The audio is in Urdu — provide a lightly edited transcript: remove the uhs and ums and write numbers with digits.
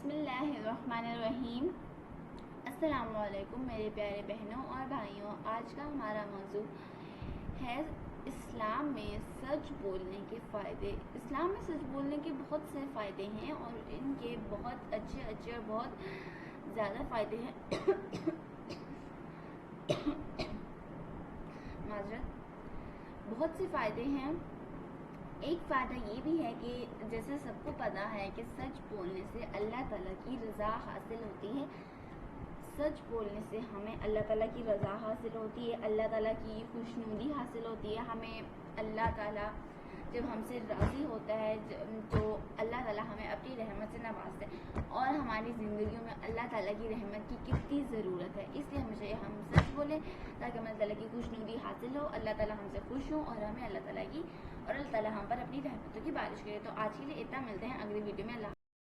بسم اللہ الرحمن الرحیم۔ السلام علیکم میرے پیارے بہنوں اور بھائیوں، آج کا ہمارا موضوع ہے اسلام میں سچ بولنے کے فائدے۔ اسلام میں سچ بولنے کے بہت سے فائدے ہیں اور ان کے بہت اچھے اور بہت زیادہ فائدے ہیں۔ معذرت، بہت سے فائدے ہیں۔ ایک فائدہ یہ بھی ہے کہ جیسے سب کو پتہ ہے کہ سچ بولنے سے اللہ تعالیٰ کی رضا حاصل ہوتی ہے۔ سچ بولنے سے ہمیں اللہ تعالیٰ کی رضا حاصل ہوتی ہے، اللہ تعالیٰ کی خوشنودی حاصل ہوتی ہے۔ ہمیں اللہ تعالیٰ جب ہم سے راضی ہوتا ہے تو اللہ تعالیٰ ہمیں اپنی رحمت سے نوازتا ہے، اور ہماری زندگیوں میں اللہ تعالیٰ کی رحمت کی کتنی ضرورت ہے۔ اس لیے ہمیں ہم سچ بولیں تاکہ ہمیں اللہ تعالیٰ کی خوشنودی حاصل ہو، اللہ تعالیٰ ہم سے خوش ہوں اور ہمیں اللہ تعالیٰ پر اپنی رحمتوں کی بارش کرے۔ تو آج کے لیے اتنا، ملتے ہیں اگلی ویڈیو میں۔ اللہ